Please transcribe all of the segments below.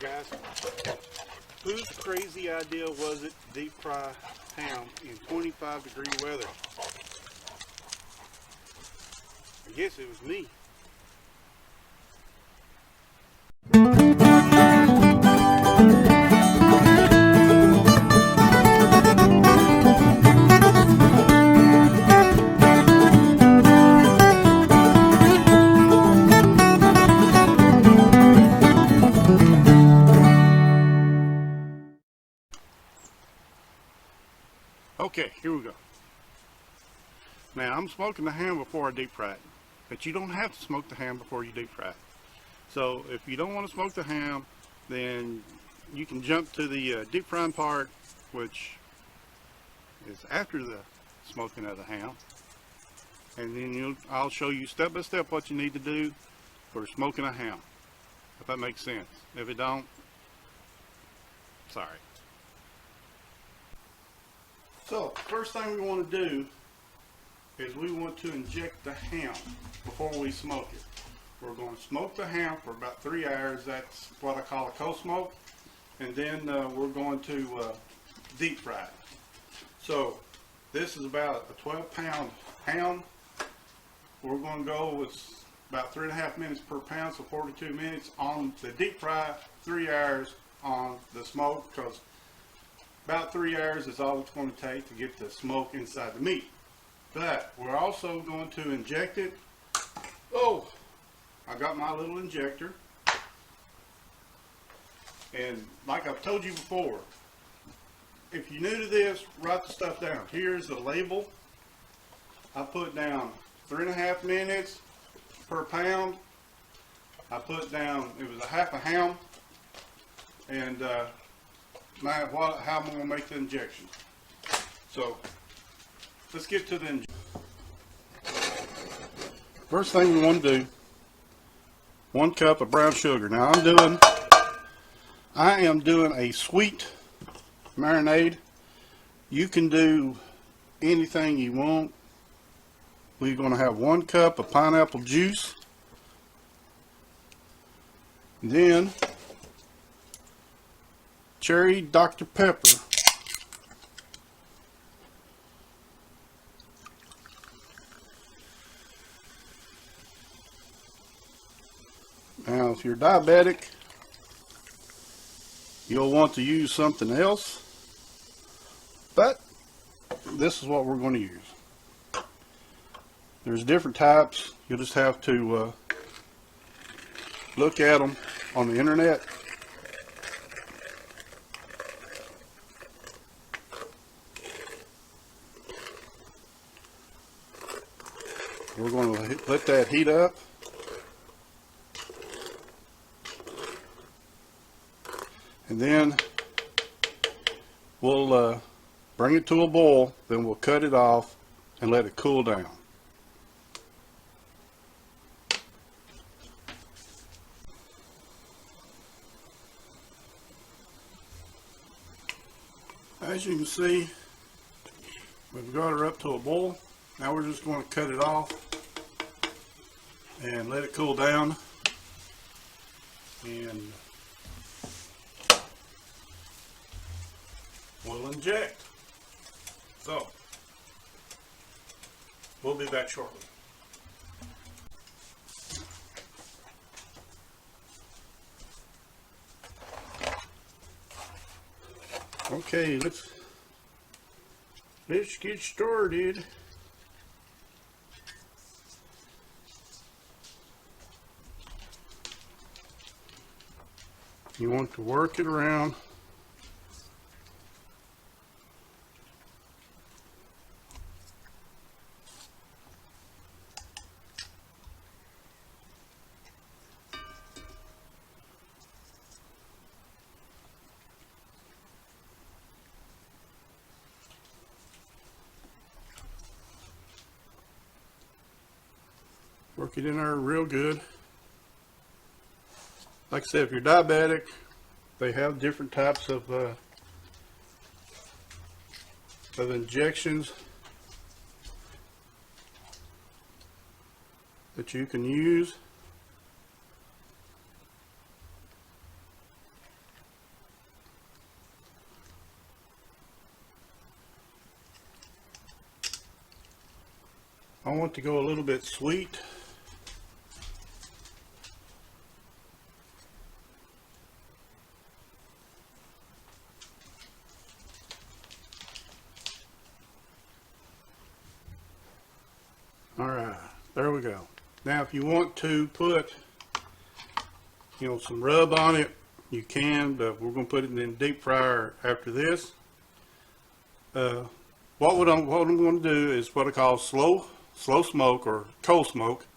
guys, whose crazy idea was it to deep fry ham in 25-degree weather? I guess it was me. Okay, here we go. Now, I'm smoking the ham before I deep fry it, but you don't have to smoke the ham before you deep fry it. So if you don't want to smoke the ham, then you can jump to the deep frying part, which is after the smoking of the ham. And then I'll show you step by step what you need to do for smoking a ham, if that makes sense. If it don't, sorry. So, first thing we want to do is we want to inject the ham before we smoke it. We're going to smoke the ham for about 3 hours. That's what I call a cold smoke. And then we're going to deep fry it. So, this is about a 12-pound ham. We're going to go with about 3.5 minutes per pound, so 42 minutes on the deep fry, 3 hours on the smoke, because about 3 hours is all it's going to take to get the smoke inside the meat. But we're also going to inject it. Oh, I got my little injector. And like I've told you before, if you're new to this, write the stuff down. Here's the label. I put down 3.5 minutes per pound. I put down, it was a half a ham. And how I'm going to make the injection. So, let's get to the injection. First thing we want to do, 1 cup of brown sugar. Now I am doing a sweet marinade. You can do anything you want. We're going to have 1 cup of pineapple juice. Then cherry Dr. Pepper. Now, if you're diabetic, you'll want to use something else, but this is what we're going to use. There's different types. You'll just have to look at them on the internet. We're going to let that heat up. And then we'll bring it to a boil, then we'll cut it off and let it cool down. As you can see, we've got her up to a boil. Now we're just going to cut it off and let it cool down, and we'll inject. So, we'll be back shortly. Okay, let's get started. You want to work it around. Work it in there real good. Like I said, if you're diabetic, they have different types of injections that you can use. want to go a little bit sweet. Alright, there we go. Now if you want to put, some rub on it, you can, but we're going to put it in the deep fryer after this. What I'm going to do is what I call slow smoke or cold smoke.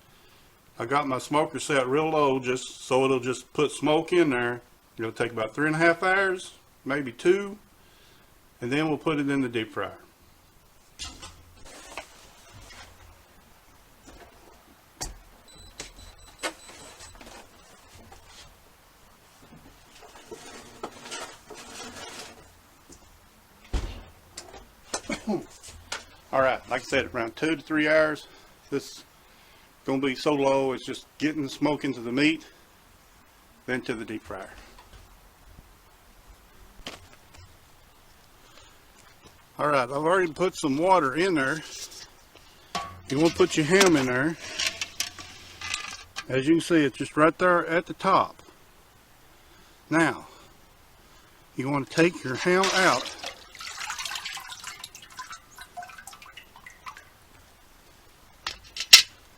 I got my smoker set real low just so it'll just put smoke in there. It'll take about 3.5 hours, maybe 2, and then we'll put it in the deep fryer. Alright, like I said, around 2 to 3 hours. This is going to be so low, it's just getting the smoke into the meat, then to the deep fryer. Alright, I've already put some water in there. You want to put your ham in there. As you can see, it's just right there at the top. Now, you want to take your ham out.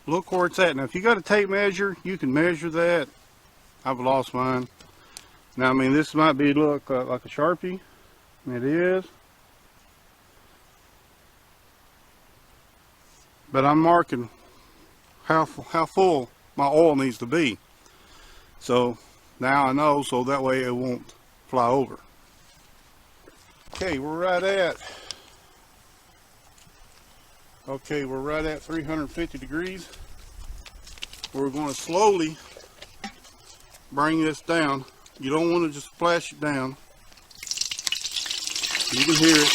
Look where it's at. Now if you got a tape measure, you can measure that. I've lost mine. Now I mean, this might be look like a Sharpie. It is. But I'm marking how full my oil needs to be. So now I know, so that way it won't fly over. Okay, we're right at 350 degrees. We're going to slowly bring this down. You don't want to just splash it down. You can hear it.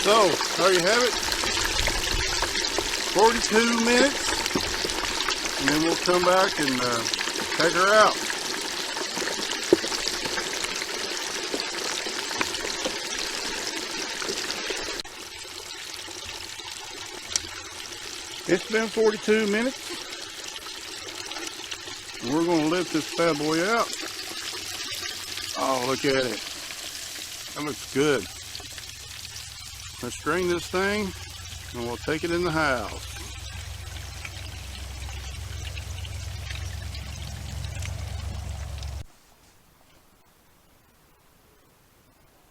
So, there you have it, 42 minutes, and then we'll come back and take her out. It's been 42 minutes, and we're going to lift this bad boy out. Oh, look at it. That looks good. Let's drain this thing and we'll take it in the house.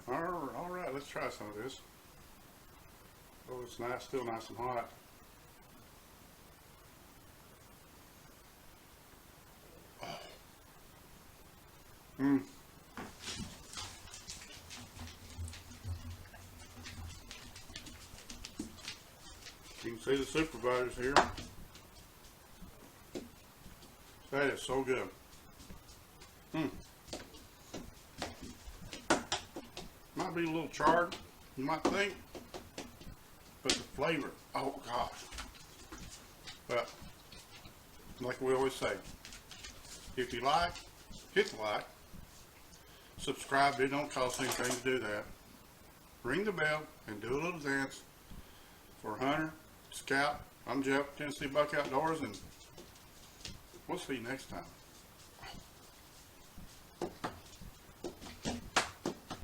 All right, let's try some of this. Oh, it's nice, still nice and hot. You can see the supervisors here. That is so good. Might be a little charred, you might think, but the flavor, oh gosh. But like we always say, if you like, hit the like, subscribe. It don't cost anything to do that. Ring the bell and do a little dance. For Hunter, Scout, I'm Jeff, Tennessee Buck Outdoors, and we'll see you next time.